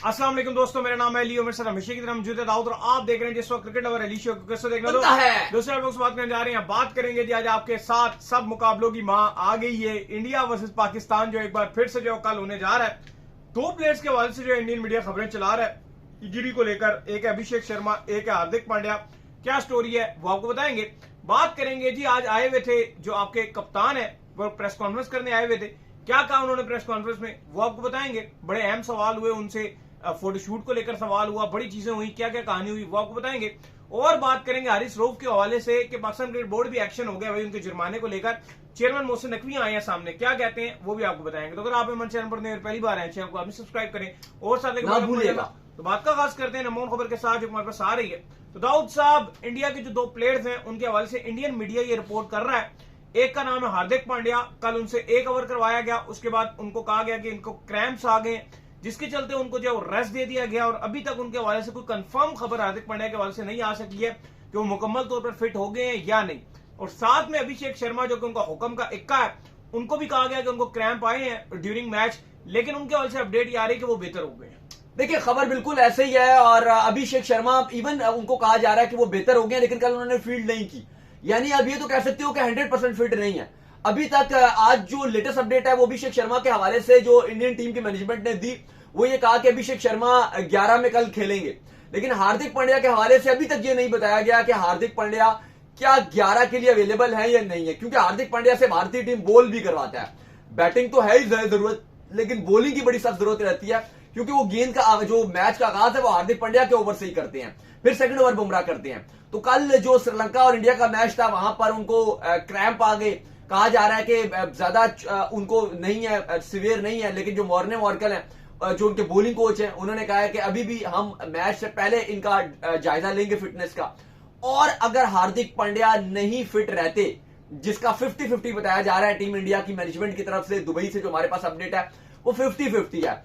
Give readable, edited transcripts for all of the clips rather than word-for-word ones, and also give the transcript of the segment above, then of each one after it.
अस्सलाम वालेकुम दोस्तों, मेरा नाम है अली और मेरे साथ हमेशा की तरह मौजूद है दाऊद और आप देख रहे हैं जिस वक्त क्रिकेट लवर अली शो को कैसे देखना बनता है। दूसरे लोग बात करने जा रहे हैं। बात करेंगे जी आज आपके साथ सब मुकाबलों की मां आ गई है। इंडिया वर्सेस पाकिस्तान जो एक बार फिर से जो कल होने जा रहा है। दो प्लेयर्स के हवाले से जो इंडियन मीडिया खबरें चला रहा है इंजरी को लेकर, एक है अभिषेक शर्मा, एक है हार्दिक पांड्या। क्या स्टोरी है वो आपको बताएंगे। बात करेंगे जी आज आए हुए थे जो आपके कप्तान है वो प्रेस कॉन्फ्रेंस करने आए हुए थे। क्या कहा उन्होंने प्रेस कॉन्फ्रेंस में वो आपको बताएंगे। बड़े अहम सवाल हुए उनसे, फोटोशूट को लेकर सवाल हुआ, बड़ी चीजें हुई, क्या क्या कहानी हुई वो आपको बताएंगे। और बात करेंगे हारिस रऊफ के हवाले से कि पाकिस्तान क्रिकेट बोर्ड भी एक्शन हो गया भाई उनके जुर्माने को लेकर। चेयरमैन मोहसिन नकवी आए हैं सामने, क्या कहते हैं वो भी आपको बताएंगे। तो अगर आप हमारे चैनल पर पहली बार आए चैनल को अभी सब्सक्राइब करें और साथ ना भूलिएगा। तो बात का आगाज करते हैं नमोन खबर के साथ जो हमारे पास आ रही है। तो दाऊद साहब, इंडिया के जो दो प्लेयर्स हैं उनके हवाले से इंडियन मीडिया ये रिपोर्ट कर रहा है। एक का नाम है हार्दिक पांड्या, कल उनसे एक ओवर करवाया गया, उसके बाद उनको कहा गया कि इनको क्रैम्प्स आ गए जिसके चलते उनको जो रेस्ट दे दिया गया और अभी तक उनके हवाले से कोई कंफर्म खबर हार्दिक पांड्या के हवाले से नहीं आ सकी है कि वो मुकम्मल तौर पर फिट हो गए हैं या नहीं। और साथ में अभिषेक शर्मा जो कि उनका हुक्म का इक्का है, उनको भी कहा गया कि उनको क्रैम्प आए हैं ड्यूरिंग मैच, लेकिन उनके हवाले से अपडेट ये आ रही है कि वो बेहतर हो गए हैं। देखिए, खबर बिल्कुल ऐसे ही है और अभिषेक शर्मा इवन उनको कहा जा रहा है कि वो बेहतर हो गए, लेकिन कल उन्होंने फील्ड नहीं की। यानी अब ये तो कह सकते हो कि 100% फिट नहीं है अभी तक। आज जो लेटेस्ट अपडेट है वो अभिषेक शर्मा के हवाले से जो इंडियन टीम की मैनेजमेंट ने दी, वो ये कहा कि अभिषेक शर्मा 11 में कल खेलेंगे। लेकिन हार्दिक पांड्या के हवाले से अभी तक ये नहीं बताया गया कि हार्दिक पांड्या क्या 11 के लिए अवेलेबल है या नहीं है, क्योंकि हार्दिक पांड्या से भारतीय टीम बॉल भी करवाता है। बैटिंग तो है ही जरूरत, लेकिन बॉलिंग की बड़ी सख्त जरूरत रहती है, क्योंकि वो गेंद का जो मैच का आगाज है वो हार्दिक पांड्या के ओवर से ही करते हैं, फिर सेकंड ओवर बुमराह करते हैं। तो कल जो श्रीलंका और इंडिया का मैच था वहां पर उनको क्रैम्प आ गए। कहा जा रहा है कि ज्यादा उनको नहीं है, सीवियर नहीं है, लेकिन जो मॉर्ने मॉर्कल है जो उनके बॉलिंग कोच हैं, उन्होंने कहा है कि अभी भी हम मैच से पहले इनका जायजा लेंगे फिटनेस का। और अगर हार्दिक पांड्या नहीं फिट रहते, जिसका 50-50 बताया जा रहा है टीम इंडिया की मैनेजमेंट की तरफ से, दुबई से जो हमारे पास अपडेट है वो 50-50 है।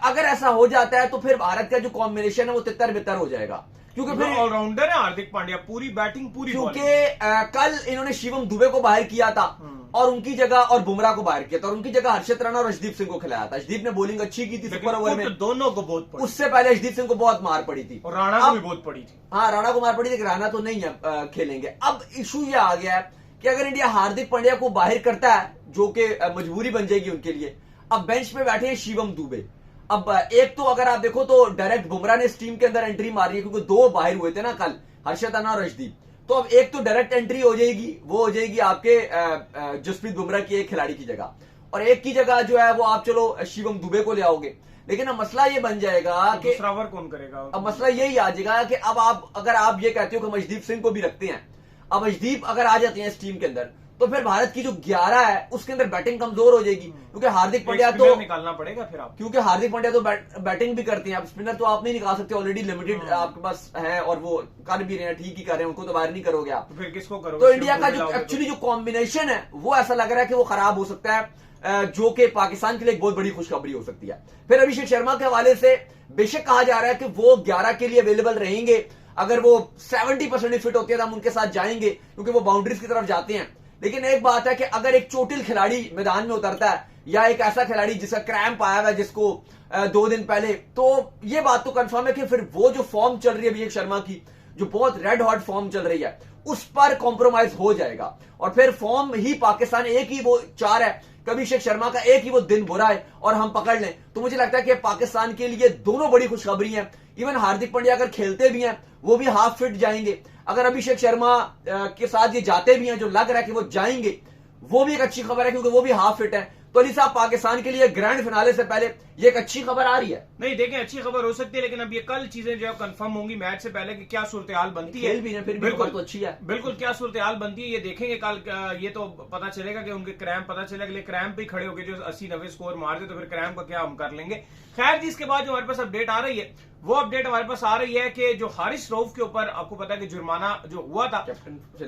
अगर ऐसा हो जाता है तो फिर भारत का जो कॉम्बिनेशन है वो तितर बितर हो जाएगा, क्योंकि फिर ऑलराउंडर है हार्दिक पांड्या, पूरी बैटिंग पूरी। क्योंकि कल इन्होंने शिवम दुबे को बाहर किया था और उनकी जगह, और बुमराह को बाहर किया था और उनकी जगह हर्षित राणा और अर्शदीप सिंह को खिलाया था। अर्शदीप ने बॉलिंग अच्छी की थी सुपर ओवर में, दोनों को बहुत पड़ी। उससे पहले अर्शदीप सिंह को बहुत मार पड़ी थी और राणा को भी बहुत पड़ी थी। हाँ, राणा को मार पड़ी थी, राणा तो नहीं है खेलेंगे। अब इशू ये आ गया है कि अगर इंडिया हार्दिक पांड्या को बाहर करता है, जो कि मजबूरी बन जाएगी उनके लिए। अब बेंच पे बैठे हैं शिवम दुबे। अब एक तो अगर आप देखो तो डायरेक्ट बुमराह ने इस टीम के अंदर एंट्री मारी है, क्योंकि दो बाहर हुए थे ना कल, हर्षित राणा और अर्शदीप। तो अब एक तो डायरेक्ट एंट्री हो जाएगी, वो हो जाएगी आपके जसप्रीत बुमराह की एक खिलाड़ी की जगह, और एक की जगह जो है वो आप चलो शिवम दुबे को ले आओगे। लेकिन अब मसला ये बन जाएगा कि दूसरा ओवर कौन करेगा। अब मसला यही आ जाएगा कि अब आप अगर आप ये कहते हो कि अर्शदीप सिंह को भी रखते हैं, अब अर्शदीप अगर आ जाते हैं इस टीम के अंदर, तो फिर भारत की जो 11 है उसके अंदर बैटिंग कमजोर हो जाएगी, क्योंकि हार्दिक पांड्या तो निकालना पड़ेगा फिर आप, क्योंकि हार्दिक पांड्या तो बैटिंग भी करते हैं। अब स्पिनर तो आप नहीं निकाल सकते, ऑलरेडी लिमिटेड आपके पास है और वो कर भी रहे हैं, ठीक ही कर रहे हैं, उनको तो बाहर नहीं करोगे आप। तो फिर किसको करोगे। तो इंडिया का जो एक्चुअली जो कॉम्बिनेशन है वो ऐसा लग रहा है कि वो खराब हो सकता है, जो कि पाकिस्तान के लिए एक बहुत बड़ी खुशखबरी हो सकती है। फिर अभिषेक शर्मा के हवाले से बेशक कहा जा रहा है कि वो 11 के लिए अवेलेबल रहेंगे। अगर वो 70% फिट होते हैं तो हम उनके साथ जाएंगे, क्योंकि वो बाउंड्रीज की तरफ जाते हैं। लेकिन एक बात है कि अगर एक चोटिल खिलाड़ी मैदान में उतरता है, या एक ऐसा खिलाड़ी जिसका क्रैम्प आया हुआ है, जिसको 2 दिन पहले, तो ये बात तो कंफर्म है कि फिर वो जो फॉर्म चल रही है अभिषेक शर्मा की, जो बहुत रेड हॉट फॉर्म चल रही है, उस पर कॉम्प्रोमाइज हो जाएगा। और फिर फॉर्म ही पाकिस्तान एक ही वो 4 है, अभिषेक शर्मा का एक ही वो दिन बुरा है और हम पकड़ लें, तो मुझे लगता है कि पाकिस्तान के लिए दोनों बड़ी खुशखबरी है। इवन हार्दिक पांड्या अगर खेलते भी हैं वो भी हाफ फिट जाएंगे। अगर अभिषेक शर्मा के साथ ये जाते भी हैं, जो लग रहा है कि वो जाएंगे, वो भी एक अच्छी खबर है, क्योंकि वो भी हाफ फिट है। तो अली साहब, पाकिस्तान के लिए ग्रैंड फिनाले से पहले ये एक अच्छी खबर आ रही है। नहीं देखें, अच्छी खबर हो सकती है, लेकिन अब ये कल चीजें जो है कंफर्म होंगी मैच से पहले कि क्या सूरत हाल बनती है। खेल भी फिर बिल्कुल तो अच्छी है, बिल्कुल क्या सूरत हाल बनती है ये देखेंगे कल। ये तो पता चलेगा कि उनके क्रैम्प पता चलेगा, क्रैम्प भी खड़े होकर जो 80-90 स्कोर मार दे तो फिर क्रैम्प का क्या हम कर लेंगे। खैर जी, इसके बाद जो हमारे पास अपडेट आ रही है वो अपडेट हमारे पास आ रही है कि जो हारिस रऊफ के ऊपर आपको पता है कि जुर्माना जो हुआ था,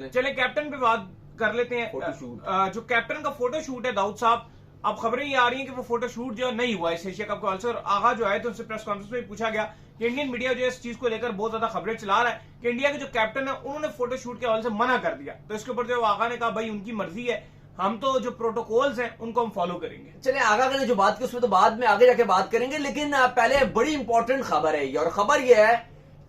चले कैप्टन पे बात कर लेते हैं। जो कैप्टन का फोटो शूट है दाऊद साहब, अब खबरें ये आ रही हैं कि वो फोटो शूट जो नहीं हुआ इस एशिया कप का। और आगा जो है तो उनसे प्रेस कॉन्फ्रेंस में पूछा गया कि इंडियन मीडिया जो है इस चीज को लेकर बहुत ज्यादा खबरें चला रहा है कि इंडिया के जो कैप्टन है उन्होंने फोटो शूट के हवाले से मना कर दिया। तो इसके ऊपर जो आगा ने कहा भाई उनकी मर्जी है, हम तो जो प्रोटोकॉल्स हैं उनको हम फॉलो करेंगे। चले आगा ने जो बात की उसमें तो बाद में आगे जाके बात करेंगे, लेकिन पहले बड़ी इंपॉर्टेंट खबर है ये, और खबर ये है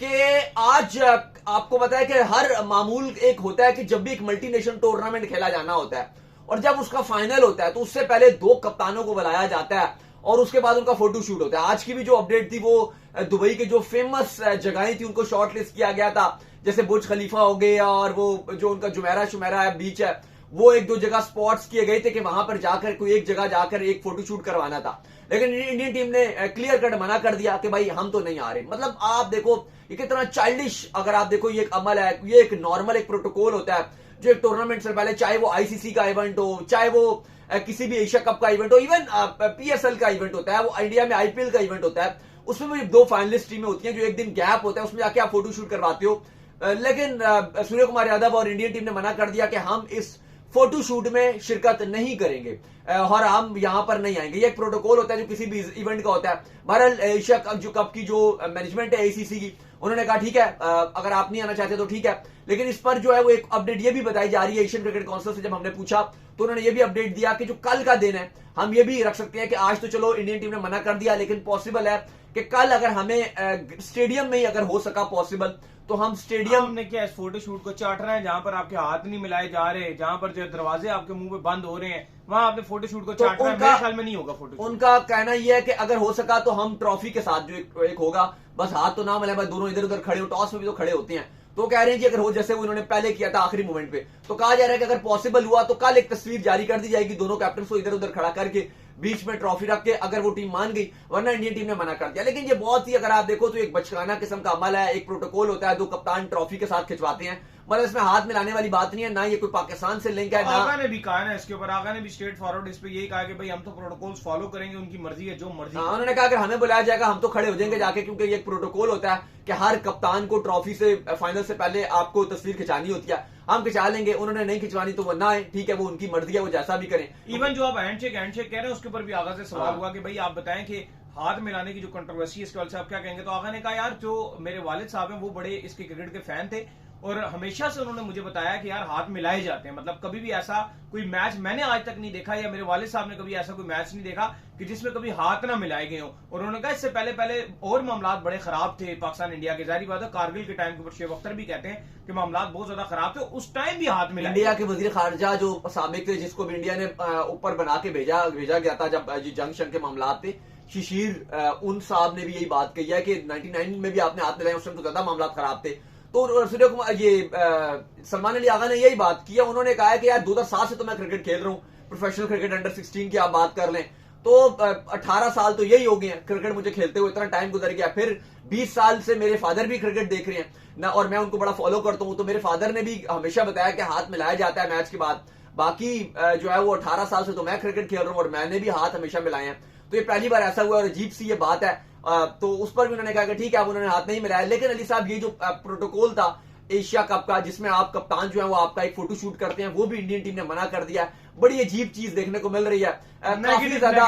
कि आज आपको पता है कि हर मामूल एक होता है कि जब भी एक मल्टीनेशनल टूर्नामेंट खेला जाना होता है और जब उसका फाइनल होता है तो उससे पहले 2 कप्तानों को बुलाया जाता है और उसके बाद उनका फोटो शूट होता है। आज की भी जो अपडेट थी वो दुबई के जो फेमस जगहें थी उनको शॉर्टलिस्ट किया गया था, जैसे बुर्ज खलीफा हो गया और वो जो उनका जुमेरा शुमेरा है बीच है, वो 1-2 जगह स्पॉट्स किए गए थे कि वहां पर जाकर कोई एक जगह जाकर एक फोटो शूट करवाना था। लेकिन इंडियन टीम ने क्लियर कट मना कर दिया कि भाई हम तो नहीं आ रहे। मतलब आप देखो ये कितना चाइल्डिश, अगर आप देखो ये एक अमल है, ये एक नॉर्मल एक प्रोटोकॉल होता है जो एक टूर्नामेंट से पहले, चाहे वो आईसीसी का इवेंट हो, चाहे वो किसी भी एशिया कप का इवेंट हो, इवन पीएसएल का इवेंट होता है, वो इंडिया में आईपीएल का इवेंट होता है, उसमें भी 2 फाइनलिस्ट टीमें होती हैं जो एक दिन गैप होता है उसमें जाके आप फोटो शूट करवाते हो। लेकिन सूर्य कुमार यादव और इंडियन टीम ने मना कर दिया कि हम इस फोटो शूट में शिरकत नहीं करेंगे और हम यहां पर नहीं आएंगे। ये एक प्रोटोकॉल होता है जो किसी भी इवेंट का होता है। बहरहाल एशिया कप की जो मैनेजमेंट है एसीसी की, उन्होंने कहा ठीक है अगर आप नहीं आना चाहते तो ठीक है, लेकिन इस पर जो है वो एक अपडेट ये भी बताई जा रही है एशियन क्रिकेट काउंसिल से। जब हमने पूछा तो उन्होंने ये भी अपडेट दिया कि जो कल का दिन है हम ये भी रख सकते हैं कि आज तो चलो इंडियन टीम ने मना कर दिया, लेकिन पॉसिबल है कि कल अगर हमें स्टेडियम में ही अगर हो सका पॉसिबल तो हम स्टेडियम ने क्या इस फोटो शूट को चाट रहे हैं, जहां पर आपके हाथ नहीं मिलाए जा रहे, जहां पर जो दरवाजे आपके मुंह पे बंद हो रहे हैं, वहां आपने फोटो शूट को चाट रहे हैं। मेरे ख्याल में नहीं होगा फोटो शूट। उनका कहना यह है कि अगर हो सका तो हम ट्रॉफी के साथ जो एक होगा, बस हाथ तो ना मिलाए, बस दोनों इधर उधर खड़े हो, टॉस में भी तो खड़े होते हैं, तो कह रहे हैं कि अगर हो जैसे उन्होंने पहले किया था आखिरी मोमेंट पे, तो कहा जा रहा है कि अगर पॉसिबल हुआ तो कल एक तस्वीर जारी कर दी जाएगी दोनों कैप्टन को इधर उधर खड़ा करके, बीच में ट्रॉफी रख के, अगर वो टीम मान गई, वरना इंडियन टीम ने मना कर दिया। लेकिन ये बहुत ही, अगर आप देखो तो एक बचकाना किस्म का अमल है, एक प्रोटोकॉल होता है, 2 कप्तान ट्रॉफी के साथ खिंचवाते हैं, मतलब इसमें हाथ मिलाने वाली बात नहीं है, ना ये कोई पाकिस्तान से लिंक है। आगा ने भी कहा ना इसके ऊपर, आगा ने भी स्ट्रेट फॉरवर्ड इस पे यही कहा कि भाई हम तो प्रोटोकॉल्स फॉलो करेंगे, उनकी मर्जी है, जो मर्जी। उन्होंने कहा अगर हमें बुलाया जाएगा हम तो खड़े हो जाएंगे जाके, क्योंकि ये एक प्रोटोकॉल होता है कि हर कप्तान को ट्रॉफी से फाइनल से पहले आपको तस्वीर खिंचानी होती है, हम खिंचा लेंगे, उन्होंने नहीं खिंचवानी तो वो ना है, ठीक है, वो उनकी मर्जी है, वो जैसा भी करें। इवन जो आप हैंडशेक कह रहे हैं उसके ऊपर भी आगा से सवाल हुआ कि भाई आप बताएं कि हाथ मिलाने की जो कंट्रोवर्सी है इसके वाले से आप क्या कहेंगे, तो आगा ने कहा यार जो मेरे वालिद साहब हैं वो बड़े इसके क्रिकेट के फैन थे और हमेशा से उन्होंने मुझे बताया कि यार हाथ मिलाए जाते हैं, मतलब कभी भी ऐसा कोई मैच मैंने आज तक नहीं देखा या मेरे वालिद साहब ने कभी ऐसा कोई मैच नहीं देखा कि जिसमें कभी हाथ ना मिलाए गए हो। और उन्होंने कहा इससे पहले और मामला बड़े खराब थे पाकिस्तान इंडिया के, जारी बात है कारगिल के टाइम के ऊपर शेख अख्तर भी कहते हैं कि मामला बहुत ज्यादा खराब थे, उस टाइम भी हाथ मिलाए। इंडिया के वजीर खारजा जो साबिक थे, जिसको भी इंडिया ने ऊपर बना के भेजा गया था जब जंग शंग के मामला थे, शिशिर उन साहब ने भी यही बात कही है कि 99 में भी आपने हाथ मिलाए, उस टाइम तो ज्यादा मामला खराब थे। तो सूर्य कुमार सलमान अली आगा ने यही बात की है, उन्होंने कहा है कि यार 2007 से तो मैं क्रिकेट खेल रहा हूँ, प्रोफेशनल क्रिकेट अंडर 16 की आप बात कर लें तो 18 साल तो यही हो गए हैं क्रिकेट मुझे खेलते हुए, इतना टाइम गुजर गया। फिर 20 साल से मेरे फादर भी क्रिकेट देख रहे हैं ना, और मैं उनको बड़ा फॉलो करता हूँ, तो मेरे फादर ने भी हमेशा बताया कि हाथ मिलाया जाता है मैच के बाद। बाकी जो है वो 18 साल से तो मैं क्रिकेट खेल रहा हूँ और मैंने भी हाथ हमेशा मिलाए हैं, तो ये पहली बार ऐसा हुआ और अजीब सी ये बात है। तो उस पर भी उन्होंने कहा कि ठीक है, अब उन्होंने हाथ नहीं मिलाया। लेकिन अली साहब ये जो प्रोटोकॉल था एशिया कप का, जिसमें आप कप्तान जो है वो आपका एक फोटो शूट करते हैं, वो भी इंडियन टीम ने मना कर दिया। बड़ी अजीब चीज देखने को मिल रही है, काफी ज्यादा।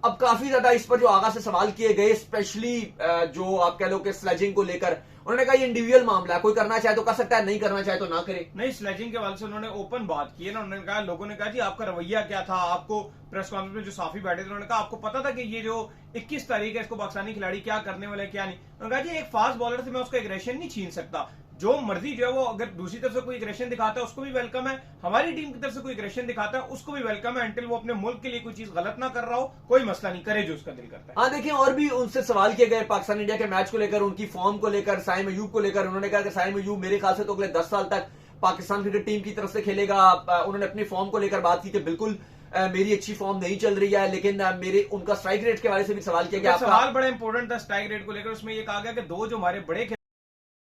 अब काफी ज्यादा इस पर जो आगा से सवाल किए गए, स्पेशली जो आप कह लो कि स्लेजिंग को लेकर, उन्होंने कहा ये इंडिविजुअल मामला है, कोई करना चाहे तो कर सकता है, नहीं करना चाहे तो ना करे। नहीं, स्लेजिंग के वाले से उन्होंने ओपन बात की है ना, उन्होंने कहा, लोगों ने कहा जी आपका रवैया क्या था, आपको प्रेस कॉन्फ्रेंस में जो साफी बैठे थे उन्होंने कहा आपको पता था कि ये जो 21 तारीख है इसको पाकिस्तानी खिलाड़ी क्या करने वाले क्या नहीं। उन्होंने कहा जी एक फास्ट बॉलर से मैं उसका एग्रेशन नहीं छीन सकता, जो मर्जी जो है वो अगर दूसरी तरफ से कोई एग्रेशन दिखाता है उसको भी वेलकम है, हमारी टीम की तरफ से कोई एग्रेशन दिखाता है उसको भी वेलकम है, अंटिल वो अपने मुल्क के लिए कोई चीज गलत ना कर रहा हो, कोई मसला नहीं, करे जो उसका दिल करता है। हाँ देखिए, और भी उनसे सवाल किए गए पाकिस्तान इंडिया के मैच को लेकर, उनकी फॉर्म को लेकर, साइम अयूब को लेकर। उन्होंने कहा कि साइम अयूब मेरे ख्याल से तो अगले 10 साल तक पाकिस्तान क्रिकेट टीम की तरफ से खेलेगा। उन्होंने अपनी फॉर्म को लेकर बात की कि बिल्कुल मेरी अच्छी फॉर्म नहीं चल रही है, लेकिन मेरे उनका स्ट्राइक रेट के बारे से भी सवाल किया गया। सवाल बड़ा इंपॉर्टेंट था स्ट्राइक रेट को लेकर, उसमें ये कहा गया कि 2 जो हमारे बड़े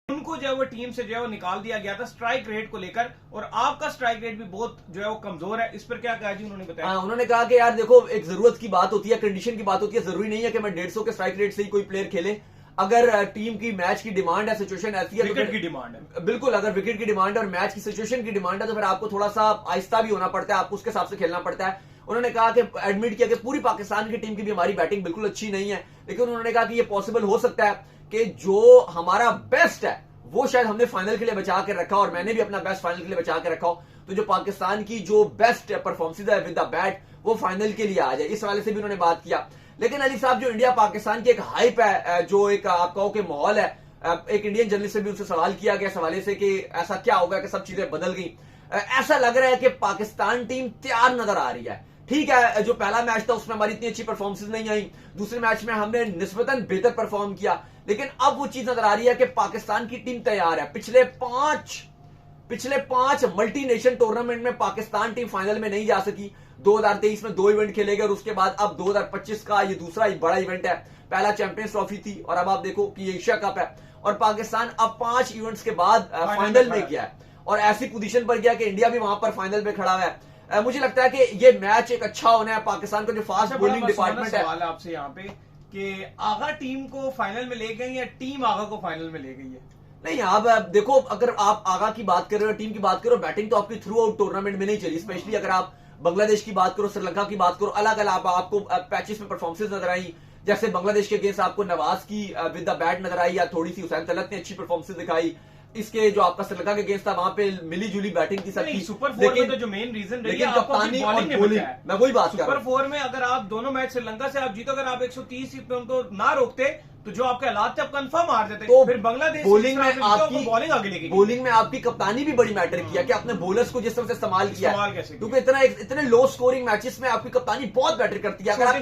उनको जो है वो टीम से जो है वो निकाल दिया गया था स्ट्राइक रेट को लेकर, और आपका स्ट्राइक रेट भी बहुत जो है वो कमजोर है। इस पर क्या कहा जी उन्होंने बताया? उन्होंने कहा कि यार देखो, एक जरूरत की बात होती है, कंडीशन की बात होती है, जरूरी नहीं है कि मैं 150 के स्ट्राइक रेट से ही कोई प्लेयर खेले। अगर टीम की मैच की डिमांड है, सिचुएशन ऐसी है, विकेट की डिमांड है, बिल्कुल, अगर विकेट की डिमांड है और मैच की सिचुएशन की डिमांड है, तो फिर आपको थोड़ा सा आहिस्ता भी होना पड़ता है, आपको उसके हिसाब से खेलना पड़ता है। उन्होंने कहा कि एडमिट किया कि पूरी पाकिस्तान की टीम की भी हमारी बैटिंग बिल्कुल अच्छी नहीं है, लेकिन उन्होंने कहा कि ये पॉसिबल हो सकता है कि जो हमारा बेस्ट है वो शायद हमने फाइनल के लिए बचा के रखा, और मैंने भी अपना बेस्ट फाइनल के लिए बचा के रखा हो। तो जो पाकिस्तान की जो बेस्ट परफॉर्मेंस है विद द बैट वो फाइनल के लिए आ जाए, इस हवाले से भी उन्होंने बात किया। लेकिन अली साहब, जो इंडिया पाकिस्तान की एक हाइप है, जो एक आप कहो कि माहौल है, एक इंडियन जर्नलिस्ट से भी उनसे सवाल किया गया इस हवाले से कि ऐसा क्या होगा कि सब चीजें बदल गई। ऐसा लग रहा है कि पाकिस्तान टीम तैयार नजर आ रही है। ठीक है, जो पहला मैच था उसमें हमारी इतनी अच्छी परफॉर्मेंस नहीं आई, दूसरे मैच में हमने निस्बतन बेहतर परफॉर्म किया, लेकिन अब वो चीज नजर आ रही है कि पाकिस्तान की टीम तैयार है। पिछले पांच मल्टी नेशन टूर्नामेंट में पाकिस्तान टीम फाइनल में नहीं जा सकी। 2023 में 2 इवेंट खेले गए और उसके बाद अब 2025 का ये दूसरा बड़ा इवेंट है। पहला चैंपियंस ट्रॉफी थी और अब आप देखो कि ये एशिया कप है और पाकिस्तान अब 5 इवेंट्स के बाद फाइनल में गया है और ऐसी पोजीशन पर गया कि इंडिया भी वहां पर फाइनल में खड़ा है। मुझे लगता है कि ये मैच एक अच्छा होना है। पाकिस्तान का जो फास्ट बॉलिंग डिपार्टमेंट है, सवाल है आपसे यहाँ पे कि आगा टीम को फाइनल में ले गई या टीम आगा को फाइनल में ले गई है? नहीं, आप देखो, अगर आप आगा की बात कर रहे हो, टीम की बात करो, बैटिंग तो आपकी थ्रू आउट टूर्नामेंट में नहीं चली। स्पेशली अगर आप बांग्लादेश की बात करो, श्रीलंका की बात करो, अलग अलग आपको पैचेस में परफॉर्मेंस नजर आई। जैसे बांग्लादेश के अगेंस्ट आपको नवाज की विद द बैट नजर आई या थोड़ी सी हुसैन तलत ने अच्छी परफॉर्मेंस दिखाई। इसके जो आपका श्रीलंका के अगेंस्ट था वहां पे मिली जुली बैटिंग की सबकी। सुपर 4 में तो जो मेन रीजन रही है कप्तानी और बॉलिंग, मैं वही बात कर रहा हूं। सुपर 4 में अगर आप दोनों मैच श्रीलंका से आप जीतो, अगर आप 130 पे उनको ना रोकते तो जो आपके हालात थे आप कंफर्म हार जाते। तो फिर बांग्लादेश बॉलिंग में आपकी बॉलिंग आगे लेके बॉलिंग में आपकी कप्तानी भी बड़ी मैटर किया कि आपने बॉलर्स को जिस तरह से इस्तेमाल किया, क्योंकि इतने लो स्कोरिंग मैचेस में आपकी कप्तानी बहुत मैटर करती है। अगर आप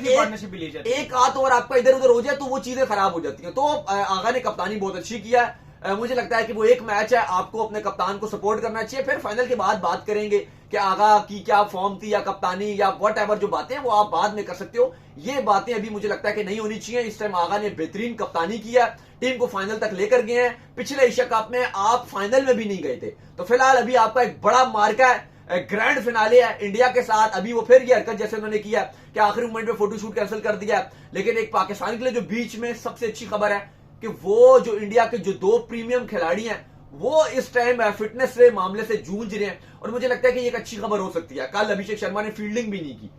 एक हाथ और आपका इधर उधर हो जाए तो वो चीजें खराब हो जाती है। तो आगा ने कप्तानी बहुत अच्छी किया है। मुझे लगता है कि वो एक मैच है, आपको अपने कप्तान को सपोर्ट करना चाहिए। फिर फाइनल के बाद बात करेंगे कि आगा की क्या फॉर्म थी या कप्तानी या वट एवर, जो बातें वो आप बाद में कर सकते हो। ये बातें अभी मुझे लगता है कि नहीं होनी चाहिए। इस टाइम आगा ने बेहतरीन कप्तानी किया, टीम को फाइनल तक लेकर गए हैं। पिछले एशिया कप में आप फाइनल में भी नहीं गए थे। तो फिलहाल अभी आपका एक बड़ा मार्का है, ग्रैंड फिनाले है इंडिया के साथ। अभी वो फिर ये हरकत जैसे उन्होंने किया कि आखिरी मोमेंट में फोटोशूट कैंसिल कर दिया, लेकिन एक पाकिस्तान के लिए जो बीच में सबसे अच्छी खबर है कि वो जो इंडिया के जो 2 प्रीमियम खिलाड़ी हैं वो इस टाइम फिटनेस से मामले से जूझ रहे हैं और मुझे लगता है कि ये एक अच्छी खबर हो सकती है। कल अभिषेक शर्मा ने फील्डिंग भी नहीं की,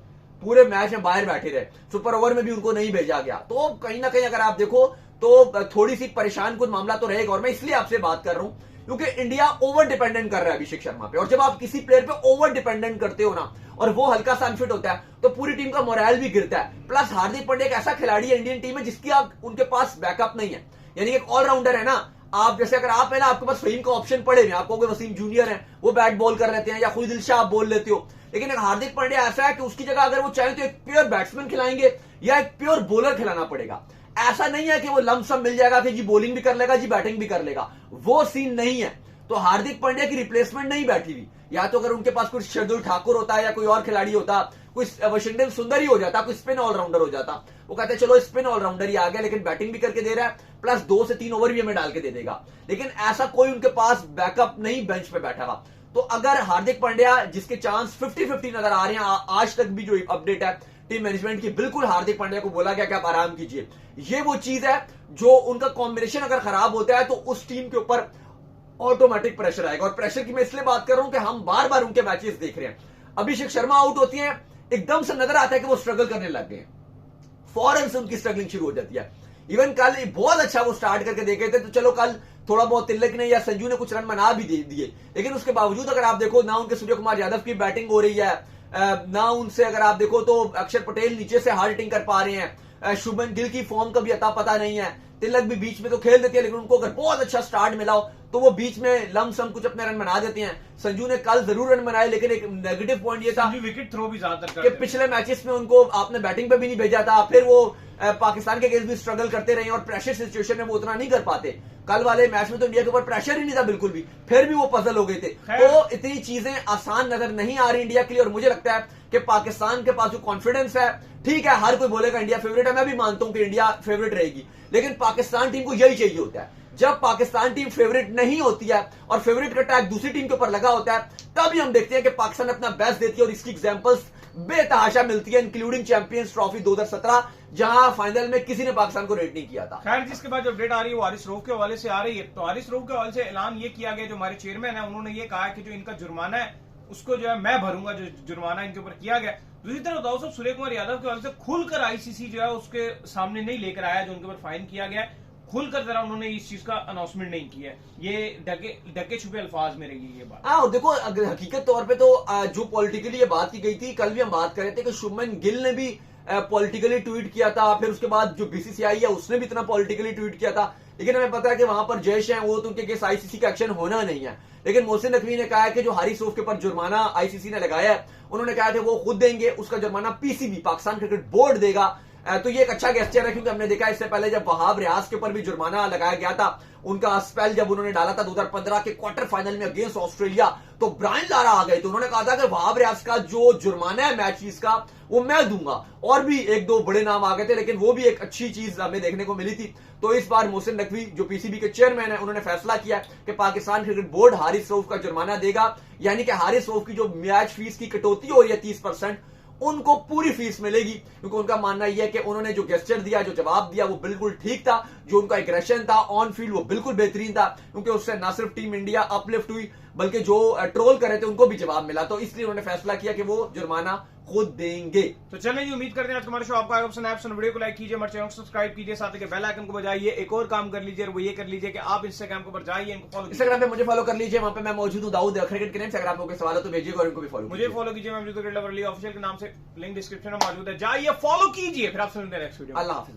पूरे मैच में बाहर बैठे रहे, सुपर ओवर में भी उनको नहीं भेजा गया। तो कहीं ना कहीं अगर आप देखो तो थोड़ी सी परेशान कुछ मामला तो रहेगा। और मैं इसलिए आपसे बात कर रहा हूं क्योंकि इंडिया ओवर डिपेंडेंट कर रहा है अभिषेक शर्मा पे, और जब आप किसी प्लेयर पे ओवर डिपेंडेंट करते हो ना और वो हल्का सा अनफिट होता है तो पूरी टीम का मोरल भी गिरता है। प्लस हार्दिक पांड्या एक ऐसा खिलाड़ी है इंडियन टीम में जिसकी आप उनके पास बैकअप नहीं है, यानी एक ऑलराउंडर है ना। आप जैसे अगर आप है ना, आपके पास फहीम का ऑप्शन पड़े हुए, आप कहोगे वसीम जूनियर है वो बैट बॉल कर लेते हैं या खुद दिलशाह आप बोल लेते हो, लेकिन एक हार्दिक पांड्या ऐसा है कि उसकी जगह अगर वो चाहे तो एक प्योर बैट्समैन खिलाएंगे या एक प्योर बॉलर खिलाना पड़ेगा। ऐसा नहीं है कि वो लमसम मिल जाएगा कि जी बॉलिंग भी कर लेगा जी बैटिंग भी कर लेगा, वो सीन नहीं है। तो हार्दिक पांड्या की रिप्लेसमेंट नहीं बैठी हुई, या तो अगर उनके पास कोई शार्दुल ठाकुर होता या कोई और खिलाड़ी होता, कोई वाशिंगटन सुंदर ही हो जाता, कोई स्पिन ऑलराउंडर हो जाता, वो कहते चलो स्पिन ऑलराउंडर ही आ गया लेकिन बैटिंग भी करके दे रहा है प्लस 2 से 3 ओवर भी हमें डाल के दे देगा। लेकिन ऐसा कोई उनके पास बैकअप नहीं बेंच पे बैठा हुआ। तो अगर हार्दिक पांड्या जिसके चांस 50-50 नजर आ रहे हैं, आज तक भी जो अपडेट है टीम मैनेजमेंट की, बिल्कुल हार्दिक पांड्या को बोला गया कि आप आराम कीजिए। ये वो चीज है जो उनका कॉम्बिनेशन अगर खराब होता है तो उस टीम के ऊपर ऑटोमेटिक प्रेशर आएगा। और प्रेशर की मैं इसलिए बात कर रहा हूं कि हम बार बार उनके मैचेस देख रहे हैं। अभिषेक शर्मा आउट होती हैं, एकदम से नजर आता है कि वो स्ट्रगल करने लग गए, फौरन से उनकी स्ट्रगलिंग शुरू हो जाती है। इवन कल बहुत अच्छा वो स्टार्ट करके देखे थे, तो चलो कल थोड़ा बहुत तिलक ने या संजू ने कुछ रन बना भी दे दिए, लेकिन उसके बावजूद अगर आप देखो ना उनके सूर्य कुमार यादव की बैटिंग हो रही है, ना उनसे अगर आप देखो तो अक्षर पटेल नीचे से हार्ड हिटिंग कर पा रहे हैं, शुभमन गिल की फॉर्म का भी अता पता नहीं है, तिलक भी बीच में तो खेल देती है लेकिन उनको अगर बहुत अच्छा स्टार्ट मिला हो तो वो बीच में लमसम कुछ अपने रन बना देते हैं। संजू ने कल जरूर रन बनाए लेकिन एक नेगेटिव पॉइंट ये था विकेट थ्रो भी ज्यादातर कि पिछले मैचेस में उनको आपने बैटिंग पे भी नहीं भेजा था, फिर वो पाकिस्तान के अगेंस्ट भी स्ट्रगल करते रहे और प्रेशर सिचुएशन में वो उतना नहीं कर पाते। कल वाले मैच में तो इंडिया के ऊपर प्रेशर ही नहीं था बिल्कुल भी, फिर भी वो पजल हो गए थे। तो इतनी चीजें आसान नजर नहीं आ रही इंडिया के लिए और मुझे लगता है कि पाकिस्तान के पास जो कॉन्फिडेंस है, ठीक है हर कोई बोलेगा इंडिया फेवरेट है, मैं भी मानता हूं कि इंडिया फेवरेट रहेगी, लेकिन पाकिस्तान टीम को यही चाहिए होता है। जब पाकिस्तान टीम फेवरेट नहीं होती है और फेवरेट का टैग दूसरी टीम के ऊपर लगा होता है, तभी हम देखते हैं कि पाकिस्तान अपना बेस्ट देती है और इसकी एग्जांपल्स बेतहाशा मिलती है, इंक्लूडिंग चैंपियंस ट्रॉफी 2017 जहां फाइनल में किसी ने पाकिस्तान को रेट नहीं किया था। खैर जिसके बाद जो अपडेट आ रही है वो हारिस रऊफ के हवाले से आ रही है। तो हारिस रऊफ के हवाले से ऐलान ये किया गया, जो हमारे चेयरमैन है उन्होंने ये कहा कि जो इनका जुर्माना है उसको जो है मैं भरूंगा, जो जुर्माना इनके ऊपर किया गया। दूसरी तरफ दाऊद साहब सूर्य कुमार यादव के हवाले से खुलकर आईसीसी जो है उसके सामने नहीं लेकर आया जो उनके ऊपर फाइन किया गया। खुलकर जरा उन्होंने इस चीज का अनाउंसमेंट नहीं किया है। ये ढके छुपे अल्फाज में रही है ये बात। हाँ, और देखो अगर हकीकत तौर पे तो जो पॉलिटिकली ये बात की गई थी, कल भी हम बात कर रहे थे कि शुभमन गिल ने भी पॉलिटिकली ट्वीट किया था, फिर उसके बाद जो बीसीसीआई है उसने भी इतना पॉलिटिकली ट्वीट किया था, लेकिन हमें पता है कि वहां पर जयश है वो तो उनके केस आईसीसी का एक्शन होना नहीं है। लेकिन मोहसिन नकवी ने कहा है कि जो हारिस रऊफ के ऊपर जुर्माना आईसीसी ने लगाया है, उन्होंने कहा कि वो खुद देंगे, उसका जुर्माना पीसीबी पाकिस्तान क्रिकेट बोर्ड देगा। तो ये एक अच्छा गेस्चर है, क्योंकि हमने देखा इससे पहले जब वहाब रियाज के ऊपर भी जुर्माना लगाया गया था, उनका स्पेल जब उन्होंने डाला था 2015 के क्वार्टर फाइनल में अगेंस्ट ऑस्ट्रेलिया, तो ब्रायन लारा आ गए, तो उन्होंने कहा था कि वहाब रियाज का जो जुर्माना है मैच फीस का वो मैं दूंगा। और भी एक दो बड़े नाम आ गए थे, लेकिन वो भी एक अच्छी चीज हमें देखने को मिली थी। तो इस बार मोहसिन नकवी जो पीसीबी के चेयरमैन है, उन्होंने फैसला किया कि पाकिस्तान क्रिकेट बोर्ड हारिस रऊफ का जुर्माना देगा, यानी कि हारिस रऊफ की जो मैच फीस की कटौती हो रही है 30%, उनको पूरी फीस मिलेगी, क्योंकि उनका मानना यह है कि उन्होंने जो गेस्चर दिया, जो जवाब दिया, वो बिल्कुल ठीक था। जो उनका एग्रेशन था ऑन फील्ड वो बिल्कुल बेहतरीन था, क्योंकि उससे ना सिर्फ टीम इंडिया अपलिफ्ट हुई, बल्कि जो ट्रोल कर रहे थे उनको भी जवाब मिला। तो इसलिए उन्होंने फैसला किया कि वो जुर्माना खुद देंगे। तो चलें जी, उम्मीद करते हैं आज तुम्हारे शो आपको आएगा पसंद। वीडियो को लाइक कीजिए, हमारे चैनल को सब्सक्राइब कीजिए, साथ ही बेल आइकन को बजाइए। एक और काम कर लीजिए, वो ये कर लीजिए कि आप इंस्टाग्राम के ऊपर जाइए, इनको फॉलो इंस्टाग्राम पे मुझे फॉलो कर लीजिए, वहां पे मैं मौजूद हूं दाऊद क्रिकेट के नेम से। अगर आपको कोई सवाल हो तो भेजिएगा और इनको भी फॉलो मुझे फॉलो कीजिए, मैं ऑफिशियल के नाम से, लिंक डिस्क्रिप्शन में मौजूद है, जाइए फॉलो कीजिए। फिर आपसे मिलते हैं नेक्स्ट वीडियो। अल्लाह हाफिज।